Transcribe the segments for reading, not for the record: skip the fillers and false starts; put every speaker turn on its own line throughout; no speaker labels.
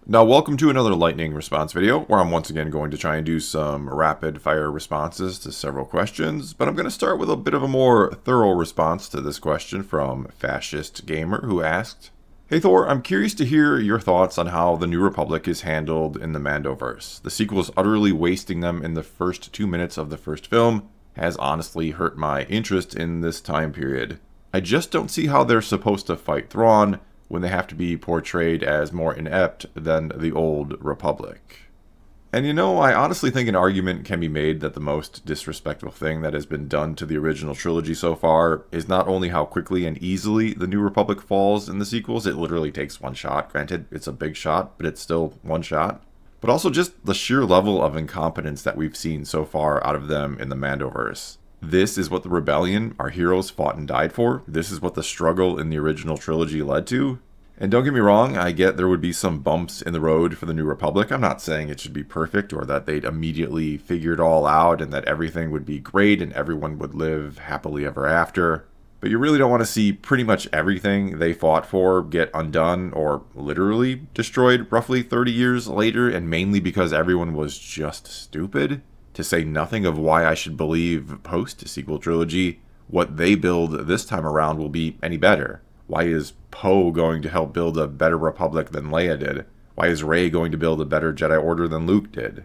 Now, welcome to another lightning response video where I'm once again going to try and do some rapid fire responses to several questions, but I'm going to start with a bit of a more thorough response to this question from Fascist Gamer, who asked, "Hey Thor, I'm curious to hear your thoughts on how the New Republic is handled in the Mandoverse. The sequel is utterly wasting them in the first 2 minutes of the first film, has honestly hurt my interest in this time period. I just don't see how they're supposed to fight Thrawn when they have to be portrayed as more inept than the old Republic." And I honestly think an argument can be made that the most disrespectful thing that has been done to the original trilogy so far is not only how quickly and easily the New Republic falls in the sequels, it literally takes one shot. Granted, it's a big shot, but it's still one shot. But also just the sheer level of incompetence that we've seen so far out of them in the Mandoverse. This is what the rebellion, our heroes, fought and died for. This is what the struggle in the original trilogy led to. And don't get me wrong, I get there would be some bumps in the road for the New Republic. I'm not saying it should be perfect or that they'd immediately figure it all out and that everything would be great and everyone would live happily ever after. But you really don't want to see pretty much everything they fought for get undone or literally destroyed roughly 30 years later, and mainly because everyone was just stupid. To say nothing of why I should believe post-sequel trilogy, what they build this time around will be any better. Why is Poe going to help build a better Republic than Leia did? Why is Rey going to build a better Jedi Order than Luke did?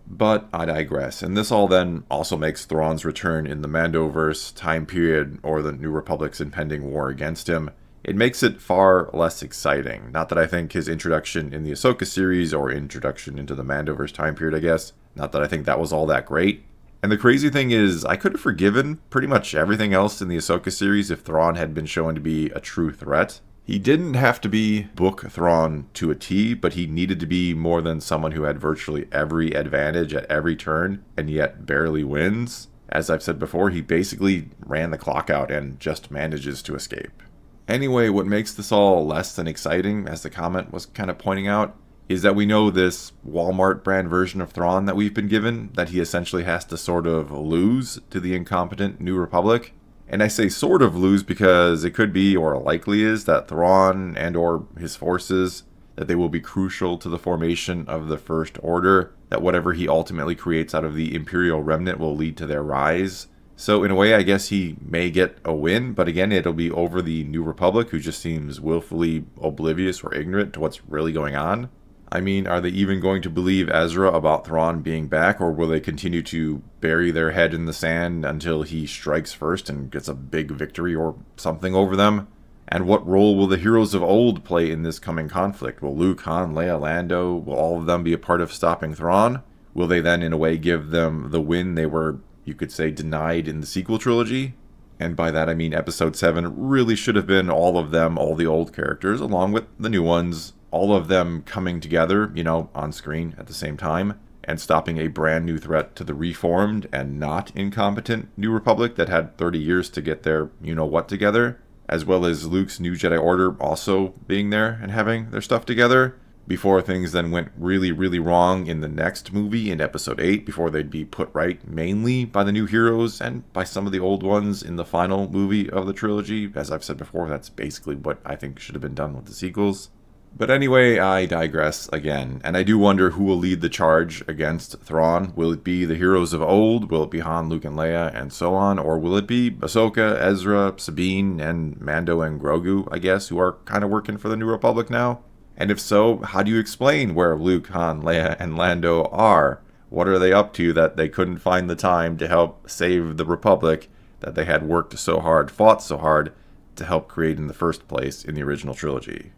But I digress, and this all then also makes Thrawn's return in the Mandoverse time period, or the New Republic's impending war against him, it makes it far less exciting. Not that I think his introduction in the Ahsoka series, or introduction into the Mandoverse time period, I guess, not that I think that was all that great. And the crazy thing is, I could have forgiven pretty much everything else in the Ahsoka series if Thrawn had been shown to be a true threat. He didn't have to be book Thrawn to a T, but he needed to be more than someone who had virtually every advantage at every turn, and yet barely wins. As I've said before, he basically ran the clock out and just manages to escape. Anyway, what makes this all less than exciting, as the comment was kind of pointing out, is that we know this Walmart brand version of Thrawn that we've been given, that he essentially has to sort of lose to the incompetent New Republic. And I say sort of lose because it could be, or likely is, that Thrawn and or his forces, that they will be crucial to the formation of the First Order, that whatever he ultimately creates out of the Imperial Remnant will lead to their rise. So in a way, I guess he may get a win, but again, it'll be over the New Republic, who just seems willfully oblivious or ignorant to what's really going on. I mean, are they even going to believe Ezra about Thrawn being back, or will they continue to bury their head in the sand until he strikes first and gets a big victory or something over them? And what role will the heroes of old play in this coming conflict? Will Luke, Han, Leia, Lando, will all of them be a part of stopping Thrawn? Will they then, in a way, give them the win they were, you could say, denied in the sequel trilogy? And by that I mean Episode 7 really should have been all of them, all the old characters, along with the new ones, all of them coming together, on screen at the same time, and stopping a brand new threat to the reformed and not incompetent New Republic that had 30 years to get their you-know-what together, as well as Luke's new Jedi Order also being there and having their stuff together, before things then went really, really wrong in the next movie, in Episode 8, before they'd be put right mainly by the new heroes and by some of the old ones in the final movie of the trilogy. As I've said before, that's basically what I think should have been done with the sequels. But anyway, I digress again, and I do wonder who will lead the charge against Thrawn. Will it be the heroes of old? Will it be Han, Luke, and Leia, and so on? Or will it be Ahsoka, Ezra, Sabine, and Mando and Grogu, I guess, who are kind of working for the New Republic now? And if so, how do you explain where Luke, Han, Leia, and Lando are? What are they up to that they couldn't find the time to help save the Republic that they had worked so hard, fought so hard, to help create in the first place in the original trilogy?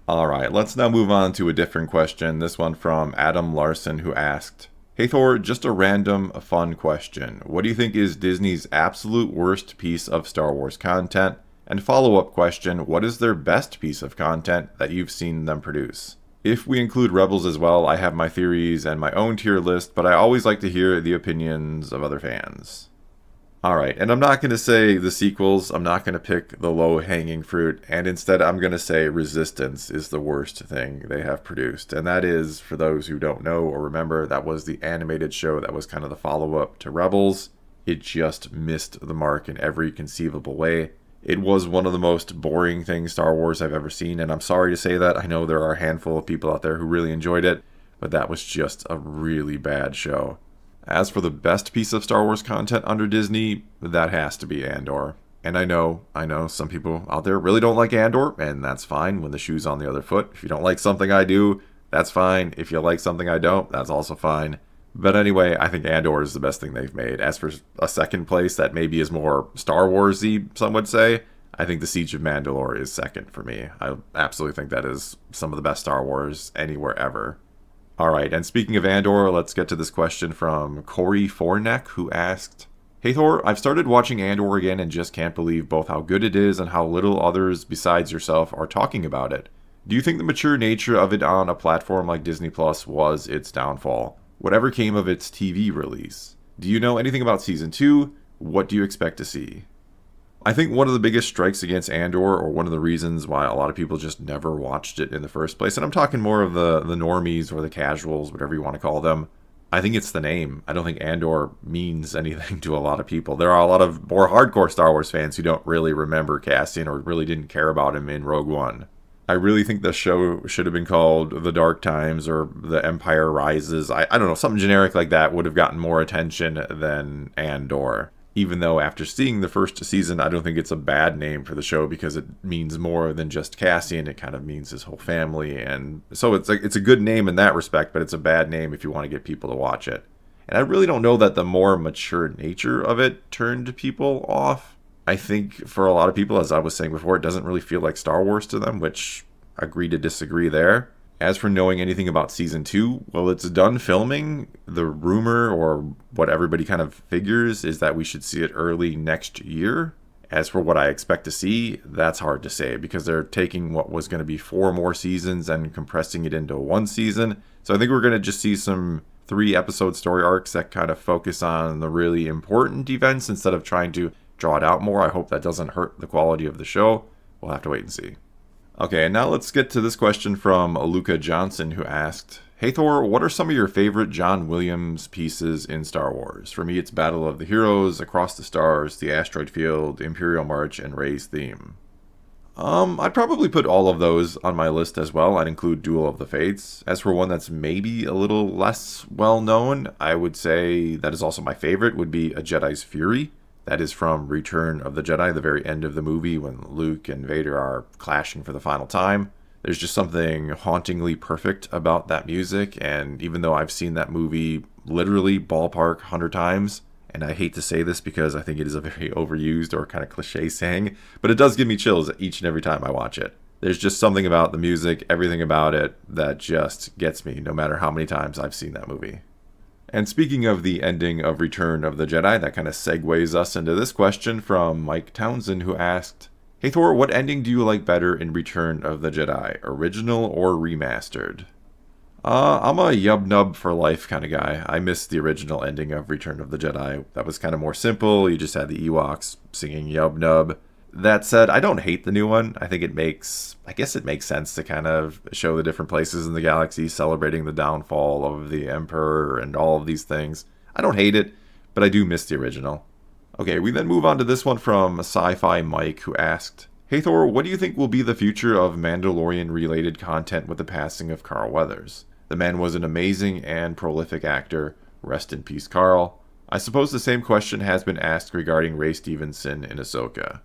Alright, let's now move on to a different question, this one from Adam Larson, who asked, "Hey Thor, just a random, fun question. What do you think is Disney's absolute worst piece of Star Wars content? And follow-up question, what is their best piece of content that you've seen them produce?" If we include Rebels as well, I have my theories and my own tier list, but I always like to hear the opinions of other fans. Alright, and I'm not going to say the sequels, I'm not going to pick the low-hanging fruit, and instead I'm going to say Resistance is the worst thing they have produced. And that is, for those who don't know or remember, that was the animated show that was kind of the follow-up to Rebels. It just missed the mark in every conceivable way. It was one of the most boring things Star Wars I've ever seen, and I'm sorry to say that. I know there are a handful of people out there who really enjoyed it, but that was just a really bad show. As for the best piece of Star Wars content under Disney, that has to be Andor. And I know some people out there really don't like Andor, and that's fine when the shoe's on the other foot. If you don't like something I do, that's fine. If you like something I don't, that's also fine. But anyway, I think Andor is the best thing they've made. As for a second place that maybe is more Star Wars-y, some would say, I think The Siege of Mandalore is second for me. I absolutely think that is some of the best Star Wars anywhere ever. Alright, and speaking of Andor, let's get to this question from Corey Forneck, who asked, Hey Thor, I've started watching Andor again and just can't believe both how good it is and how little others besides yourself are talking about it. Do you think the mature nature of it on a platform like Disney Plus was its downfall? Whatever came of its TV release? Do you know anything about Season 2? What do you expect to see? I think one of the biggest strikes against Andor, or one of the reasons why a lot of people just never watched it in the first place, and I'm talking more of the normies or the casuals, whatever you want to call them, I think it's the name. I don't think Andor means anything to a lot of people. There are a lot of more hardcore Star Wars fans who don't really remember Cassian or really didn't care about him in Rogue One. I really think the show should have been called The Dark Times or The Empire Rises. I don't know, something generic like that would have gotten more attention than Andor. Even though after seeing the first season, I don't think it's a bad name for the show because it means more than just Cassian. It kind of means his whole family. And so it's a good name in that respect, but it's a bad name if you want to get people to watch it. And I really don't know that the more mature nature of it turned people off. I think for a lot of people, as I was saying before, it doesn't really feel like Star Wars to them, which agree to disagree there. As for knowing anything about Season 2, well, it's done filming. The rumor, or what everybody kind of figures, is that we should see it early next year. As for what I expect to see, that's hard to say, because they're taking what was going to be 4 more seasons and compressing it into 1 season. So I think we're going to just see some 3-episode story arcs that kind of focus on the really important events instead of trying to draw it out more. I hope that doesn't hurt the quality of the show. We'll have to wait and see. Okay, and now let's get to this question from Luca Johnson, who asked, Hey Thor, what are some of your favorite John Williams pieces in Star Wars? For me, it's Battle of the Heroes, Across the Stars, The Asteroid Field, Imperial March, and Rey's theme. I'd probably put all of those on my list as well. I'd include Duel of the Fates. As for one that's maybe a little less well known, I would say that is also my favorite, would be A Jedi's Fury. That is from Return of the Jedi, the very end of the movie when Luke and Vader are clashing for the final time. There's just something hauntingly perfect about that music, and even though I've seen that movie literally ballpark 100 times, and I hate to say this because I think it is a very overused or kind of cliche saying, but it does give me chills each and every time I watch it. There's just something about the music, everything about it, that just gets me no matter how many times I've seen that movie. And speaking of the ending of Return of the Jedi, that kind of segues us into this question from Mike Townsend, who asked, Hey Thor, what ending do you like better in Return of the Jedi, original or remastered? I'm a yub nub for life kind of guy. I miss the original ending of Return of the Jedi. That was kind of more simple. You just had the Ewoks singing yub nub. That said, I don't hate the new one. I guess it makes sense to kind of show the different places in the galaxy celebrating the downfall of the Emperor and all of these things. I don't hate it, but I do miss the original. Okay, we then move on to this one from Sci-Fi Mike, who asked, Hey Thor, what do you think will be the future of Mandalorian-related content with the passing of Carl Weathers? The man was an amazing and prolific actor. Rest in peace, Carl. I suppose the same question has been asked regarding Ray Stevenson in Ahsoka.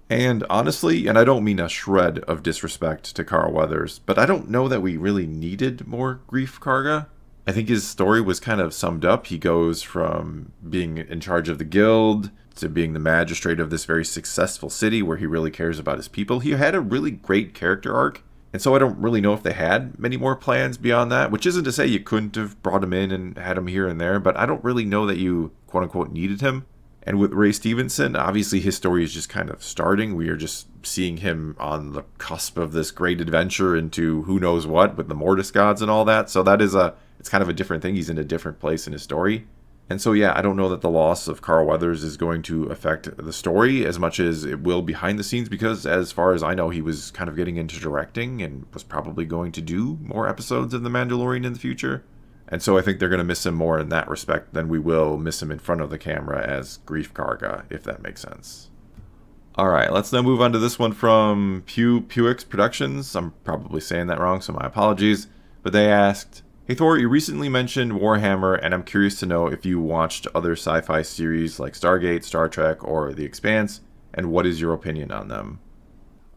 And honestly, and I don't mean a shred of disrespect to Carl Weathers, but I don't know that we really needed more Greef Karga. I think his story was kind of summed up. He goes from being in charge of the guild to being the magistrate of this very successful city where he really cares about his people. He had a really great character arc, and so I don't really know if they had many more plans beyond that, which isn't to say you couldn't have brought him in and had him here and there, but I don't really know that you, quote-unquote, needed him. And with Ray Stevenson, obviously his story is just kind of starting. We are just seeing him on the cusp of this great adventure into who knows what with the Mortis gods and all that. So it's kind of a different thing. He's in a different place in his story. And so, yeah, I don't know that the loss of Carl Weathers is going to affect the story as much as it will behind the scenes, because as far as I know, he was kind of getting into directing and was probably going to do more episodes of The Mandalorian in the future. And so I think they're going to miss him more in that respect than we will miss him in front of the camera as Greef Karga, if that makes sense. Alright, let's now move on to this one from Pewix Productions. I'm probably saying that wrong, so my apologies. But they asked, "Hey Thor, you recently mentioned Warhammer, and I'm curious to know if you watched other sci-fi series like Stargate, Star Trek, or The Expanse, and what is your opinion on them?"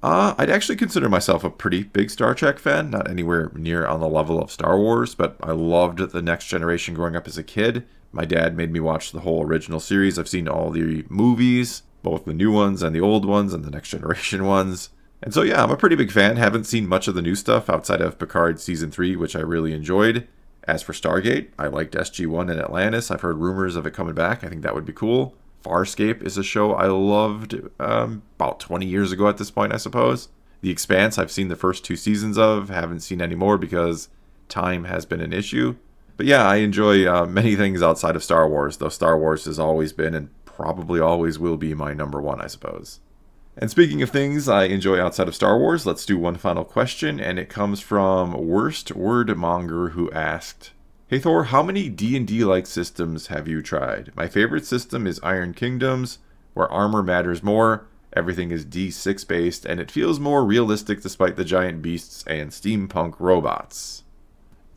I'd actually consider myself a pretty big Star Trek fan, not anywhere near on the level of Star Wars, but I loved The Next Generation growing up as a kid. My dad made me watch the whole original series. I've seen all the movies, both the new ones and the old ones and the Next Generation ones. And so yeah, I'm a pretty big fan. Haven't seen much of the new stuff outside of Picard Season 3, which I really enjoyed. As for Stargate, I liked SG-1 and Atlantis. I've heard rumors of it coming back. I think that would be cool. Farscape is a show I loved about 20 years ago at this point, I suppose. The Expanse, I've seen the first 2 seasons of, haven't seen any more because time has been an issue. But yeah, I enjoy many things outside of Star Wars, though Star Wars has always been and probably always will be my number one, I suppose. And speaking of things I enjoy outside of Star Wars, let's do one final question, and it comes from Worst Word Monger, who asked, "Hey Thor, how many D&D-like systems have you tried? My favorite system is Iron Kingdoms, where armor matters more, everything is D6 based, and it feels more realistic despite the giant beasts and steampunk robots."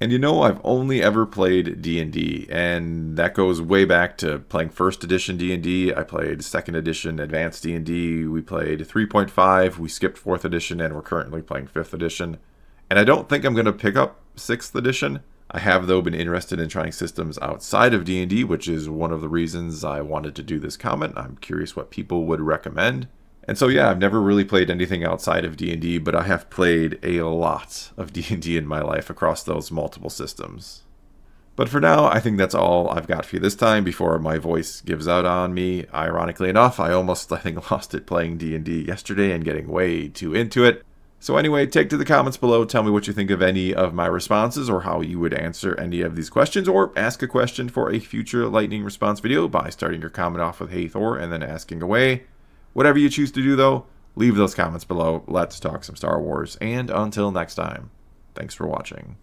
And you know, I've only ever played D&D, and that goes way back to playing 1st edition D&D. I played 2nd edition Advanced D&D, we played 3.5, we skipped 4th edition, and we're currently playing 5th edition. And I don't think I'm going to pick up 6th edition. I have, though, been interested in trying systems outside of D&D, which is one of the reasons I wanted to do this comment. I'm curious what people would recommend. And so yeah, I've never really played anything outside of D&D, but I have played a lot of D&D in my life across those multiple systems. But for now, I think that's all I've got for you this time before my voice gives out on me. Ironically enough, I think lost it playing D&D yesterday and getting way too into it. So anyway, take to the comments below, tell me what you think of any of my responses or how you would answer any of these questions, or ask a question for a future lightning response video by starting your comment off with "Hey Thor" and then asking away. Whatever you choose to do though, leave those comments below. Let's talk some Star Wars, and until next time, thanks for watching.